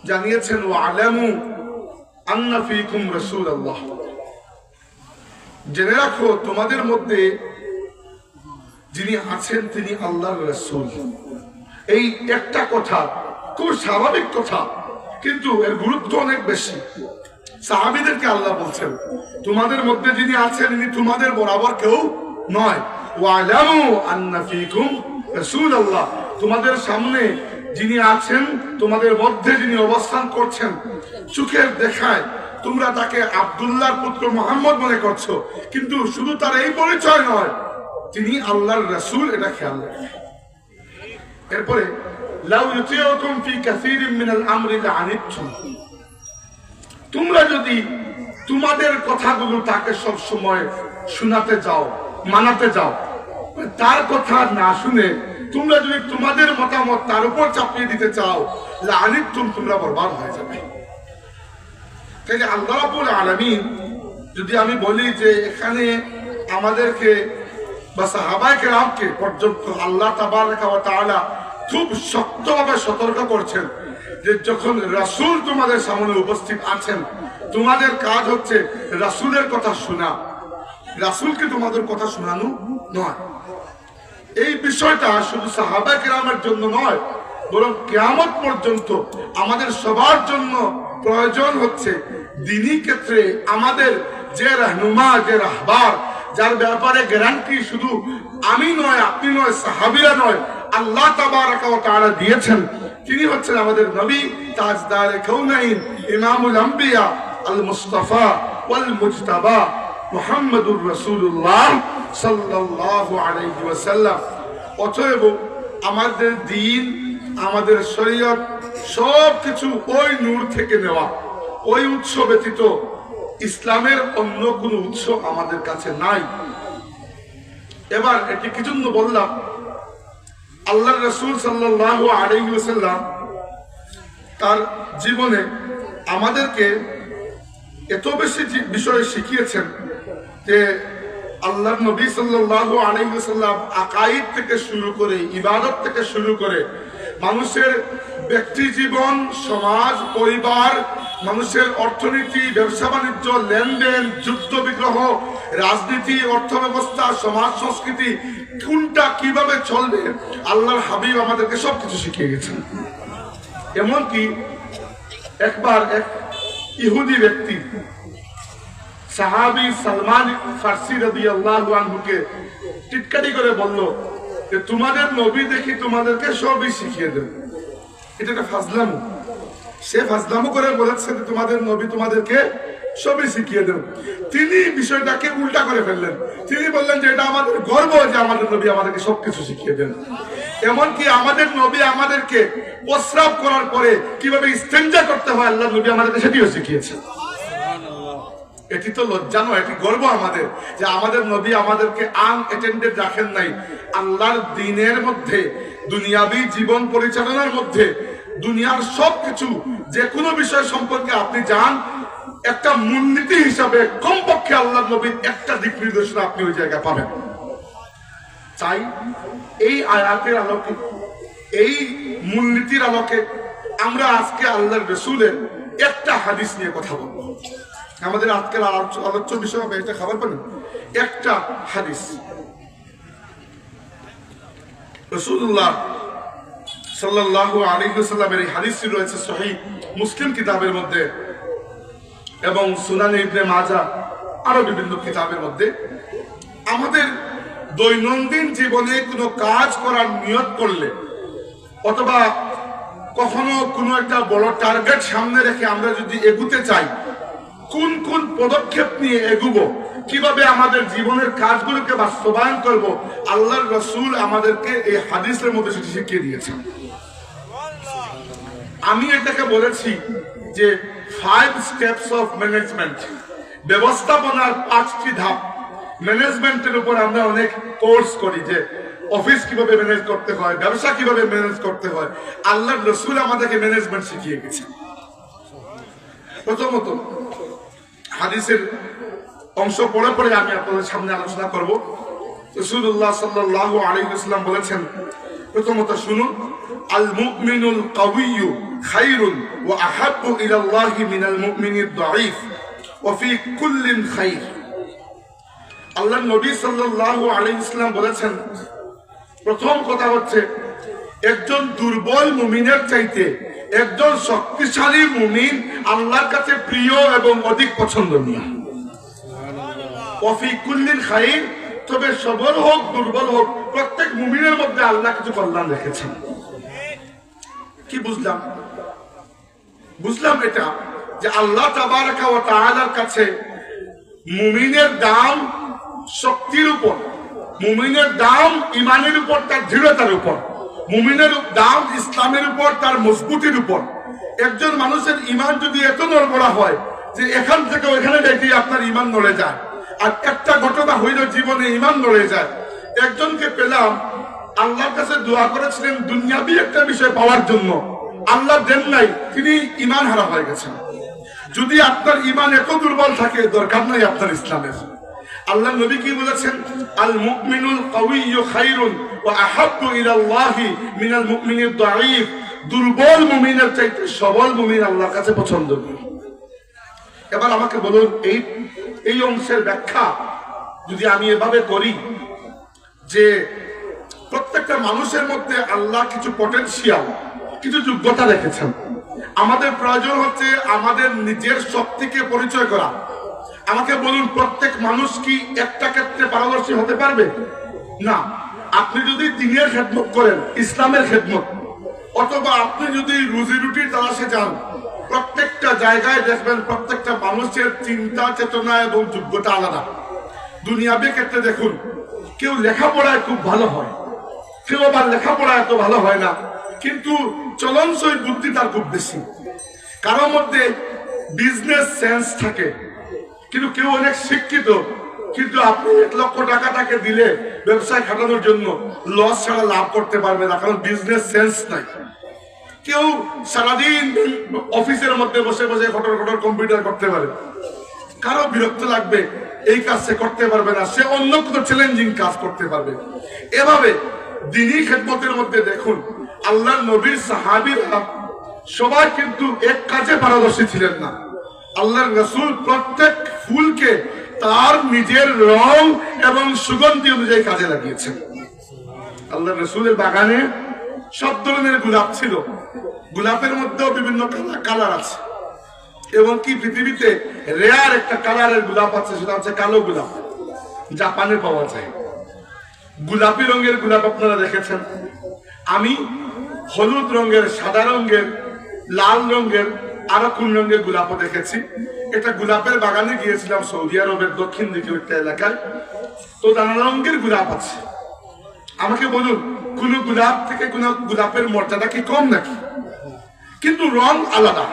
জানিয়েছেন ওয়ালামু আন্না ফীকুম রাসূলুল্লাহ, জেনে রাখো তোমাদের মধ্যে যিনি আছেন তিনি আল্লাহর রাসূল। এই একটা কথা খুব স্বাভাবিক কথা, কিন্তু এর গুরুত্ব অনেক বেশি। সাহাবীদেরকে আল্লাহ বলছেন তোমাদের মধ্যে যিনি আছেন ইনি তোমাদের বরাবর কেউ নয়। ওয়ালামু আন্না ফীকুম রাসূলুল্লাহ, তোমাদের সামনে যিনি আছেন, তোমাদের মধ্যে যিনি অবস্থান করছেন, চোখের দেখায় তোমরা তাকে আব্দুল্লাহর পুত্র মুহাম্মদ মনে করছো, কিন্তু শুধু তার এই পরিচয় নয়, তিনি আল্লাহর রাসূল, এটা খেয়াল রাখবে। এরপরে লাউ ইউতিউকুম ফি কাসীরিন মিনাল আমরি লাআনিতুম, তোমরা যদি তোমাদের কথাগুলো তাকে সব সময় শোনাতে যাও, মানাতে যাও, তার কথা না শুনে তোমরা যদি তোমাদের মতামত তার উপর চাপিয়ে দিতে চাও, লাআনিতুম, তোমরা বরবাদ হয়ে যাবে। তাই আল্লাহ রাব্বুল আলামিন, যদি আমি বলি যে এখানে আমাদেরকে বা সাহাবায়ে কেরামকে পর্যন্ত আল্লাহ তাবারক ওয়া তাআলা খুব শক্তভাবে সতর্ক করছেন যে যখন রাসূল তোমাদের সামনে উপস্থিত আছেন, তোমাদের কাজ হচ্ছে রাসূলের কথা শোনা, রাসূলকে তোমাদের কথা শোনানো নয়। এই বিষয়টা শুধু সাহাবায়ে কেরামের জন্য নয়, বরং কিয়ামত পর্যন্ত আমাদের সবার জন্য প্রয়োজন হচ্ছে দ্বীনি ক্ষেত্রে আমাদের যে রাহনুমা, যে রাহবার, যার ব্যাপারে গ্যারান্টি শুধু আমি নয়, আপনি নয়, সাহাবীরা নয়, আল্লাহ তাবারক ওয়া তাআলা দিয়েছেন। তিনি হচ্ছেন আমাদের নবী, তাজদারে কাউনাইন, ইমামুল আম্বিয়া, আল মুস্তাফা ওয়াল মুজতাবা, মুহাম্মাদুর রাসূলুল্লাহ সাল্লাল্লাহু আলাইহি ওয়াসাল্লাম। অতএব আমাদের দ্বীন, আমাদের শরীয়ত সবকিছু ওই নূর থেকে নেওয়া। ওই উৎস ব্যতীত ইসলামের অন্য কোন উৎস আমাদের কাছে নাই। এবার এটি কি জন্য বললাম, আল্লাহর রাসূল সাল্লাল্লাহু আলাইহি ওয়াসাল্লাম তার জীবনে আমাদেরকে এত বেশি বিষয় শিখিয়েছেন যে আল্লাহর নবী সাল্লাল্লাহু আলাইহি ওয়াসাল্লাম আকাইদ থেকে শুরু করে, ইবাদত থেকে শুরু করে, মানুষের ব্যক্তি জীবন, সমাজ, পরিবার, মানুষের অর্থনীতি, ব্যবসা বাণিজ্য, লেনদেন, যুদ্ধ বিগ্রহ, রাজনীতি, অর্থ ব্যবস্থা, সমাজ সংস্কৃতি, কোনটা কিভাবে চলবে, আল্লাহর হাবিব আমাদেরকে সবকিছু শিখিয়ে গেছেন। এমনকি একবার এক ইহুদি ব্যক্তি সাহাবী সালমান ফারসি রাদিয়াল্লাহু আনহুকে টিটকারি করে বলল যে তোমাদের নবী দেখি তোমাদেরকে সবই শিখিয়ে দেন। এটা একটা ফাজলামো। সে ফাজলামো করে বলেছে যে তোমাদের নবী তোমাদেরকে সবই শিখিয়ে দেন। তিনি বিষয়টাকে উল্টা করে ফেললেন। তিনি বললেন যে এটা আমাদের গর্ব যে আমাদের নবী আমাদেরকে সবকিছু শিখিয়ে দেন। এমনকি আমাদের নবী আমাদেরকে প্রস্রাব করার পরে কিভাবে ইস্তেঞ্জা করতে হয়, আল্লাহ নবী আমাদেরকে সেটিও শিখিয়েছেন। এটি তো লজ্জা নয়, এটি গর্ব আমাদের যে আমাদের নবী আমাদেরকে আনঅ্যাটেন্ডেড রাখেন নাই। আল্লাহর দ্বীনের মধ্যে, দুনিয়াবী জীবন পরিচালনার মধ্যে, দুনিয়ার সবকিছু যে কোনো বিষয় সম্পর্কে আপনি জান, একটা মূলনীতি হিসাবে কমপক্ষে আল্লাহ নবীর একটা দিক নির্দেশনা আপনি ওই জায়গায় পাবেন। চাই এই আয়াতের আলোকে, এই মূলনীতির আলোকে আমরা আজকে আল্লাহর রাসূলের একটা হাদিস নিয়ে কথা বলবো। আমাদের আজকের আলোচ্য বিষয় হবে এটা, খবর পাবেন একটা হাদিস। রাসূলুল্লাহ সাল্লাল্লাহু আলাইহি ওয়াসাল্লামের এই হাদিসটি রয়েছে সহিহ মুসলিম কিতাবের মধ্যে এবং সুনানে ইবনে মাজাহ, আরো বিভিন্ন কিতাবের মধ্যে। আমাদের দৈনন্দিন জীবনে কোনো কাজ করার নিয়ত করলে, অথবা কখনো কোনো একটা বড় টার্গেট সামনে রেখে আমরা যদি এগুতে চাই, কোন কোন পদক্ষেপ নিয়ে এগুবো, কিভাবে আমাদের জীবনের কাজগুলোকে বাস্তবায়ন করব, আল্লাহর রাসূল আমাদেরকে এই হাদিসের মধ্যে সেটি শিখিয়ে দিয়েছেন। আমি এটাকে বলেছি যে 5 স্টেপস অফ ম্যানেজমেন্ট, ব্যবস্থাপনার 5টি ধাপ। ম্যানেজমেন্টের উপর আমরা অনেক কোর্স করি যে অফিস কিভাবে ম্যানেজ করতে হয়, ব্যবসা কিভাবে ম্যানেজ করতে হয়। আল্লাহর রাসূল আমাদেরকে ম্যানেজমেন্ট শিখিয়ে গেছেন। প্রথমত হাদিসের অংশ পড়ে পড়ে আমি আপনাদের সামনে আলোচনা করব। রাসূলুল্লাহ সাল্লাল্লাহু আলাইহি ওয়াসাল্লাম বলেছেন, প্রথমত শুনুন, আল মুমিনুল কাওয়িয়্যু খায়রুন وأحب إلى الله من المؤمن الضعيف وفي كل خير আল্লাহ নবী সাল্লাল্লাহু আলাইহি ওয়াসাল্লাম বলেছেন, প্রথম কথা হচ্ছে একজন দুর্বল মুমিনের চাইতে একজন শক্তিশালী মুমিন আল্লাহর কাছে প্রিয় এবং অধিক পছন্দনীয়। ওয়াফি কুল্লিন খাইর, তবে সবল হোক দুর্বল হোক প্রত্যেক মুমিনের মধ্যে আল্লাহ কিছু কল্যাণ রেখেছেন। কি বুঝলাম? বুঝলাম এটা যে আল্লাহ তাবারাকা ওয়া তাআলার কাছে মুমিনের দাম শক্তির উপর, মুমিনের দাম ইমানের উপর, তার দৃঢ়তার উপর, মুমিনের দাম ইসলামের উপর, তার মজবুতির উপর। একজন মানুষের ইমান যদি এত নড়বড়া হয় যে এখান থেকে ওইখানে দেখি আপনার ইমান নড়ে যায়, আর একটা ঘটনা হইল জীবনে ইমান নড়ে যায়। একজনকে পেলাম আল্লাহর কাছে দোয়া করেছিলেন দুনিয়াবি একটা বিষয় পাওয়ার জন্য, আল্লাহ দেন নাই, তিনি ইমান হারা হয়ে গেছেন। যদি আপনার ইমান এত দুর্বল থাকে দরকার নাই আপনার ইসলামের। আল্লাহ নবী কি বলেছেন? আল মুমিনুল কাওয়িয়্যু খায়রুন ওয়া আহাব্বু ইলাল্লাহি মিনাল মুমিনিদ দাঈফ। দুর্বল মুমিনের চাইতে সবল মুমিন আল্লাহর কাছে পছন্দনীয়। এবার আমাকে বলুন, এই অংশের ব্যাখ্যা যদি আমি এভাবে করি যে প্রত্যেকটা মানুষের মধ্যে আল্লাহ কিছু পটেনশিয়াল, কিছু যোগ্যতা রেখেছেন। আমাদের প্রয়োজন হচ্ছে আমাদের নিজের শক্তিকে পরিচয় করা। আমাকে বলুন, প্রত্যেক মানুষ কি একটা ক্ষেত্রে পারদর্শী হতে পারবে? না। আপনি যদি দ্বীনের খেদমত করেন, ইসলামের খেদমত, অথবা আপনি যদি রুজি রুটির তালাশে যান, প্রত্যেকটা জায়গায় দেখবেন প্রত্যেকটা মানুষের চিন্তা চেতনা এবং যোগ্যতা আলাদা। দুনিয়াবী ক্ষেত্রে দেখুন, কেউ লেখাপড়ায় খুব ভালো হয়, কেউ আবার লেখাপড়া এত ভালো হয় না, কিন্তু চলনসই বুদ্ধি তার খুব বেশি। কারোর মধ্যে বিজনেস সেন্স থাকে, কিন্তু কেউ অনেক শিক্ষিত, কিন্তু আপনি 1 লক্ষ টাকা তাকে দিলে ব্যবসায় খাটানোর জন্য লস ছাড়া লাভ করতে পারবে না, কারণ বিজনেস সেন্স নাই। কেউ সারাদিন অফিসের মধ্যে বসে বসে খটর খটর কম্পিউটার করতে পারে, কারো বিরক্ত লাগবে, এই কাজ সে করতে পারবে না, সে অন্য কোনো চ্যালেঞ্জিং কাজ করতে পারবে। এভাবে দ্বীনি খেদমতের মধ্যে দেখুন, আল্লাহর নবীর সাহাবীরা সবাই কিন্তু এক কাজে পারদর্শী ছিলেন না। আল্লাহর রাসূল প্রত্যেক ফুলকে তার নিজের রং এবং সুগন্ধি অনুযায়ী কাজে লাগিয়েছেন। আল্লাহর রাসূলের বাগানে সব ধরনের গোলাপ ছিল, গোলাপের মধ্যেও বিভিন্ন কালার আছে, এবং কি পৃথিবীতে রেয়ার একটা কালারের গোলাপ আছে, সেটা হচ্ছে কালো গোলাপ, জাপানে পাওয়া যায়। গোলাপি রঙের গোলাপ আপনারা দেখেছেন, আমি হলুদ রঙের, সাদা রঙের, লাল রঙের, আরো কোন রঙের গোলাপও দেখেছি। একটা গোলাপের বাগানে গিয়েছিলাম সৌদি আরবের দক্ষিণ দিকে একটা এলাকায়, তো নানা রঙের গোলাপ আছে। আমাকে বলুন, কোন গোলাপ থেকে কোন গোলাপের মর্যাদা কি কম নাকি? কিন্তু রং আলাদা।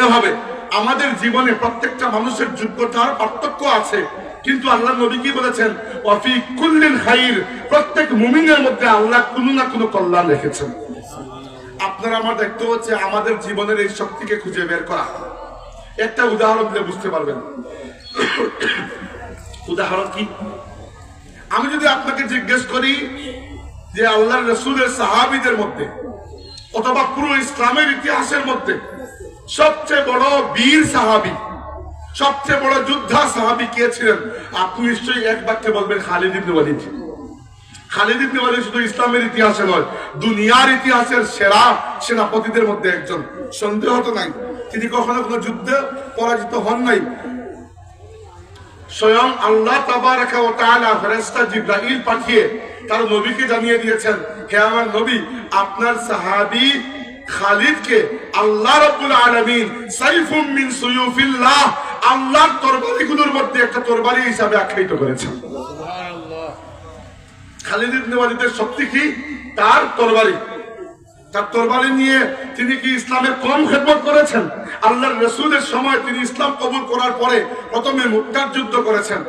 এভাবে আমাদের জীবনে প্রত্যেকটা মানুষের যোগ্যতার পার্থক্য আছে, কিন্তু আল্লাহ নবী কি বলেছেন? ওয়াফি কুল্লিন খাইর, প্রত্যেক মুমিনের মধ্যে আল্লাহ কোনো না কোনো কল্যাণ রেখেছেন। আপনারা আমার দেখতে হচ্ছে আমাদের জীবনের এই শক্তিকে খুঁজে বের করা। একটা উদাহরণ দিলে বুঝতে পারবেন। উদাহরণ কি? আমি যদি আপনাকে জিজ্ঞেস করি যে আল্লাহর রাসূলের সাহাবীদের মধ্যে অথবা পুরো ইসলামের ইতিহাসের মধ্যে সবচেয়ে বড় বীর সাহাবী, সবচেয়ে বড় যোদ্ধা সাহাবী কে ছিলেন? আপনি নিশ্চয়ই এক বাক্যে বলবেন খালিদ ইবনে ওয়ালিদ। খালিদ ইবনে ওয়ালিদ শুধু ইসলামের ইতিহাসে নয়, দুনিয়ার ইতিহাসের সেরা সেনাপতিদের মধ্যে একজন, সন্দেহ তো নাই। তিনি কখনো কোনো যুদ্ধে পরাজিত হন নাই। স্বয়ং আল্লাহ তাবারাকা ওয়া তাআলা ফেরেশতা জিবরাইল পাঠিয়ে তার নবীকে জানিয়ে দিয়েছেন, হে আমার নবী, আপনার সাহাবী খালিদকে আল্লাহ রাব্বুল আলামিন সাইফুম মিন সুয়ুফিল্লাহ, আল্লাহর তরবারিগুলোর মধ্যে একটা তরবারি হিসাবে আখ্যায়িত করেছেন। সুবহানাল্লাহ। খালিদ ইবনে ওয়ালিদের শক্তি কি? তার তরবারি। তার তরবারি নিয়ে তিনি কি ইসলামের কম খেদমত করেছেন? আল্লাহর রাসূলের সময় তিনি ইসলাম কবুল করার পরে প্রথমে মুক্তার যুদ্ধ করেছেন,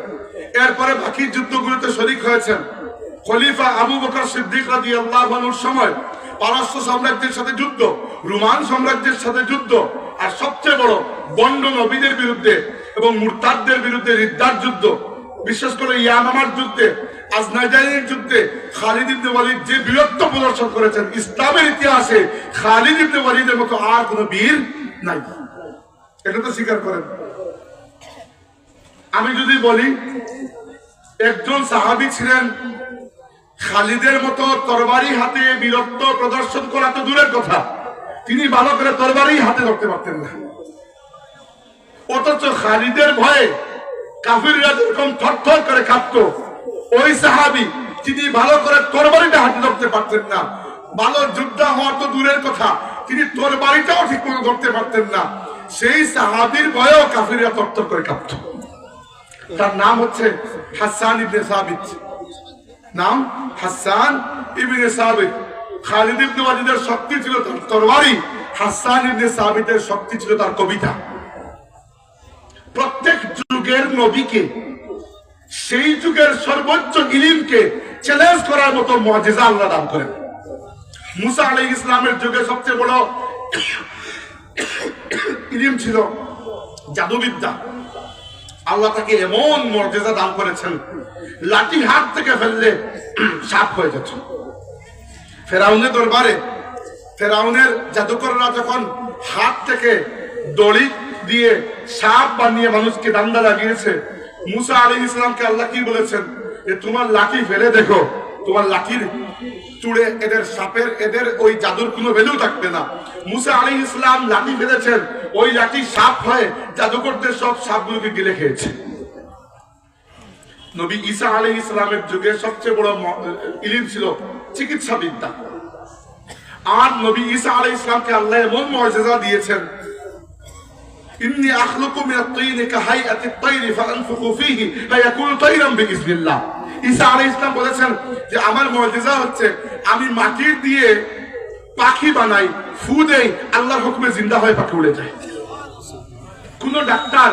এরপরে বাকি যুদ্ধগুলোতে শরীক হয়েছেন। খলিফা আবু বকর সিদ্দিক রাদিয়াল্লাহু আনহুর সময় পারস্য সাম্রাজ্যের সাথে যুদ্ধ, রোমান সাম্রাজ্যের সাথে যুদ্ধ, আর সবচেয়ে বড় বন্ড নবীদের বিরুদ্ধে এবং মুরতাদদের বিরুদ্ধে রিদ্দার যুদ্ধ, বিশেষ করে ইয়ামামার যুদ্ধে আজনাইদাইনের যুদ্ধে খালিদ ইবনে ওয়ালিদ যে বীরত্ব প্রদর্শন করেছেন, ইসলামের ইতিহাসে খালিদ ইবনে ওয়ালিদের মতো আর কোন বীর নাই, এটা তো স্বীকার করেন। আমি যদি বলি একজন সাহাবী ছিলেন, খালিদের মতো তরবারি হাতে বীরত্ব প্রদর্শন করা তো দূরের কথা, তিনি ভালো করে তরবারি হাতে ধরতে পারতেন না, অথচ খালিদের ভয়ে কাফিররা যেরকম থরথর করে কাঁপতো, ওই সাহাবী তিনি ভালো করে তরবারিটা হাতে ধরতে পারতেন না, ভালো যোদ্ধা হওয়া তো দূরের কথা, তিনি তরবারিটাও ঠিক মতো ধরতে পারতেন না, সেই সাহাবীর ভয়েও কাফিররা থরথর করে কাঁপতো। তার নাম হচ্ছে হাসান ইবনে সাবিত, নাম হাসান ইবনে সাবিত। খালিদ ইবনে ওয়ালিদের শক্তি ছিল তার তরবারি, হাসান ইবনে সাবিতের শক্তি ছিল তার কবিতা। প্রত্যেক যুগের নবীকে, সেই যুগের সর্বোচ্চ ইলমকে চ্যালেঞ্জ করার মতো মুআজিজা আল্লাহ দান করেন। মুসা আলাইহিস সালামের যুগে সবচেয়ে বড় ইলম ছিল জাদুবিদ্যা। আল্লাহ তাকে এমন মুআজিজা দান করেছেন, লাঠি হাত থেকে ফেললে সাপ হয়ে যেত। ফেরাউনের দরবারে ফেরাউনের জাদুকররা যখন হাত থেকে দড়ি দিয়ে সাপ বানিয়ে মানুষকে দান্দা লাগিয়েছে, মুসা আলাইহিস সালামকে আল্লাহ কি বলেছেন, যে তোমার লাঠি ফেলে দেখো, তোমার লাঠির চুড়ে এদের সাপের, এদের ওই জাদুর কোনো ভ্যালু থাকবে না। মুসা আলাইহিস সালাম লাঠি ফেলেছেন, ওই লাঠি সাপ হয়ে জাদুকরদের সব সাপগুলোকে গিলে খেয়েছে। নবী ঈসা আলাইহিস সালামের যুগে সবচেয়ে বড় ইলম ছিল চিকিৎসা বিদ্যা। আর নবী ঈসা আলাইহিস সালামকে আল্লাহ এমন মুআজিজা দিয়েছেন, ইন্নী আখলুকু মিনাত তাইরি কাহাইআতিত তাইরি ফাআনফুকু ফীহি ফায়াকুনু তাইরান বিইজনিল্লাহ। ঈসা আলাইহিস সালাম বলেছেন যে আমার মুআজিজা হচ্ছে আমি মাটি দিয়ে পাখি বানাই, ফু দেই, আল্লাহর হুকুমে জিন্দা হয়ে পাখি উড়ে যায়। কোন ডাক্তার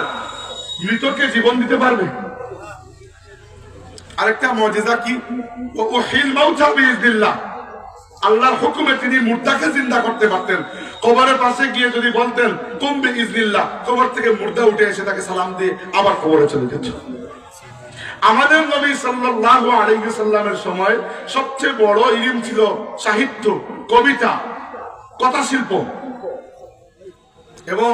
মৃতকে জীবন দিতে পারবে? আরেকটা মুআজিজা কি, ওয়াহিল মাউতা বিইজনিল্লাহ, আল্লাহর হুকুমে তিনি মুর্দাকে জিন্দা করতে পারতেন। কবরের পাশে গিয়ে যদি বলতেন তুম বিইজনিল্লাহ, কবর থেকে মুর্দা উঠে এসে তাকে সালাম দিয়ে আবার কবরে চলে যেত। আমাদের নবী সাল্লাল্লাহু আলাইহি সাল্লামের সময় সবচেয়ে বড় ইলম ছিল সাহিত্য, কবিতা, কথা শিল্প। এবং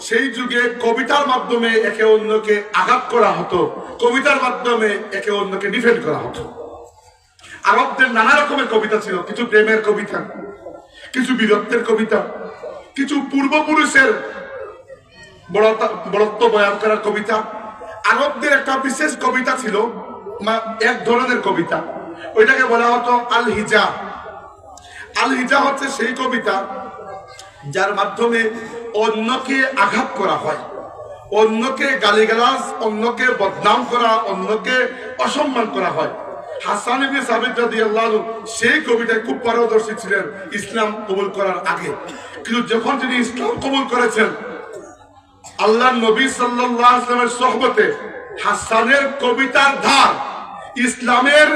সেই যুগে কবিতার মাধ্যমে একে অন্যকে আঘাত করা হতো, কবিতার মাধ্যমে একে অন্যকে ডিফেন্ড করা হতো। আরবদের নানা রকমের কবিতা ছিল, কিছু প্রেমের কবিতা, কিছু বীরত্বের কবিতা, কিছু পূর্বপুরুষের বড়ত্ব বয়ান করার কবিতা। আরবদের একটা বিশেষ কবিতা ছিল, এক ধরনের কবিতা, ওইটাকে বলা হতো আল হিজা। আল হিজা হচ্ছে সেই কবিতা যার মাধ্যমে অন্যকে আঘাত করা হয়, অন্যকে গালিগালাজ, অন্যকে বদনাম করা, অন্যকে অসম্মান করা হয়। হাসান ইবনে সাবিত রাদিয়াল্লাহু আনহু সেই কবিতায় খুব পারদর্শী ছিলেন ইসলাম কবুল করার আগে। কিন্তু যখন তিনি ইসলাম কবুল করেছেন, আল্লাহর নবী সাল্লাল্লাহু আলাইহি ওয়াসাল্লামের সোহবতে হাসানের কবিতার ধার ইসলামের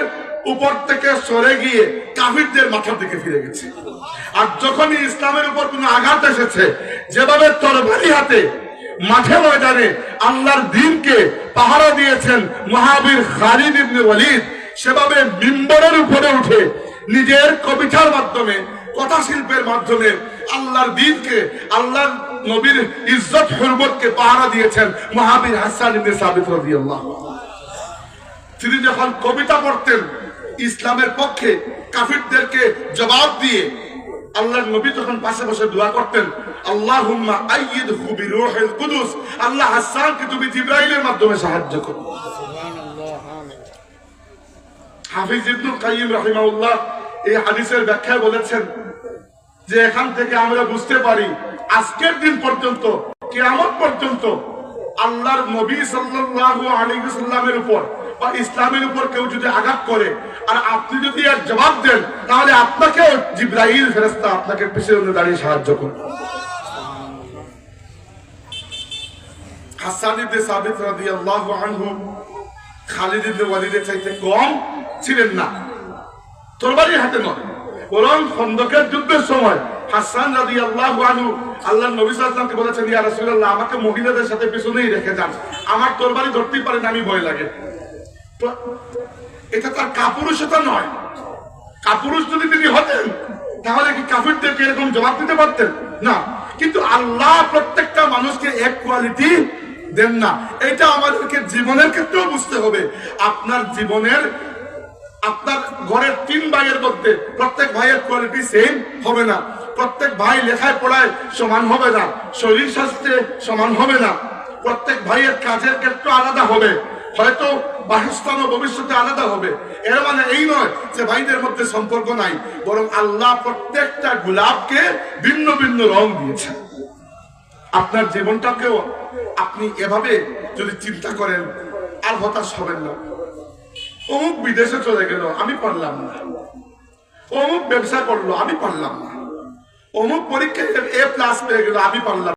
উপর থেকে সরে গিয়ে কাফিরদের মাথার দিকে ফিরে গেছে। আর যখনই ইসলামের উপর কোনো আঘাত এসেছে, যেভাবে তরবারি হাতে মাঠে ময়দানে আল্লাহর দ্বীনকে পাহারা দিয়েছেন মহাবীর খালিদ ইবনে ওয়ালিদ, সেভাবে মিম্বরের উপরে উঠে নিজের কবিতার মাধ্যমে, কথা শিল্পের মাধ্যমে আল্লাহর দ্বীনকে, আল্লাহর নবীর ইজ্জত হুরমতকে পাহারা দিয়েছেন মহাবীর হাসান ইবনে সাবিত রাদিয়াল্লাহু আনহু। তিনি যখন কবিতা পড়তেন ইসলামের পক্ষে, কাফিরদেরকে জবাব দিয়ে, আল্লাহর নবী যখন পাশে বসে দোয়া করতেন, আল্লাহুম্মা আইয়িদহু বিরূহিল কুদুস, আল্লাহ হাসানকে তুমি জিবরাইলের মাধ্যমে সাহায্য করো। হাফিজ ইবনুল কাইয়িম রাহিমাহুল্লাহ এই হাদিসের ব্যাখ্যায় বলেছেন যে এখান থেকে আমরা বুঝতে পারি আজকের দিন পর্যন্ত, কিয়ামত পর্যন্ত আল্লাহর নবী সাল্লাল্লাহু আলাইহি ওয়াসাল্লামের উপর বা ইসলামের উপর কেউ যদি আঘাত করে আর আপনি যদি এর জবাব দেন, তাহলে আপনাকেও জিবরাইল ফেরেশতা আপনাকে পিছনে দাঁড়িয়ে সাহায্য করবে। হাসান ইবনে সাবিত রাদিয়াল্লাহু আনহু খালিদ ইবনে ওয়ালিদের চাইতে কম ছিলেন না, তরবারির হাতে নয়, বরং খন্দকের যুদ্ধের সময় হাসান রাদিয়াল্লাহু আনহু আল্লাহর নবী সাল্লাল্লাহু আলাইহি ওয়াসাল্লামকে বলেছেন, ইয়া রাসূলুল্লাহ, আমাকে মহিলাদের সাথে পিছনেই রেখে যান, আমার তরবারি ধরতেই পারেন, আমি ভয় লাগে। এটা তার কাপুরুষতা নয়। কাপুরুষ যদি তিনি হতেন তাহলে কি কাফিরদেরকে এরকম জবাব দিতে পারতেন না। কিন্তু আল্লাহ প্রত্যেকটা মানুষকে এক কোয়ালিটি দেন না, এটা আমাদেরকে জীবনের ক্ষেত্রেও বুঝতে হবে। আপনার জীবনের, আপনার ঘরের 3 ভাইয়ের মধ্যে প্রত্যেক ভাইয়ের কোয়ালিটি সেম হবে না। প্রত্যেক ভাই লেখায় পড়ায় সমান হবে না, শরীর স্বাস্থ্যে সমান হবে না। প্রত্যেক ভাইয়ের কাজের ক্ষেত্র আলাদা হবে, হয়তো বাসস্থান ও ভবিষ্যতে আলাদা হবে। এর মানে এই নয় যে ভাইদের মধ্যে সম্পর্ক নাই, বরং আল্লাহ প্রত্যেকটা গোলাপকে ভিন্ন ভিন্ন রং দিয়েছেন। আপনার জীবনটাকেও আপনি এভাবে যদি চিন্তা করেন আর হতাশ হবেন না। অমুক বিদেশে চলে গেল, আমি পারলাম না। অমুক ব্যবসা করলো, আমি পারলাম না। অমুক পরীক্ষায় A+ পেয়ে গেল, আমি পারলাম।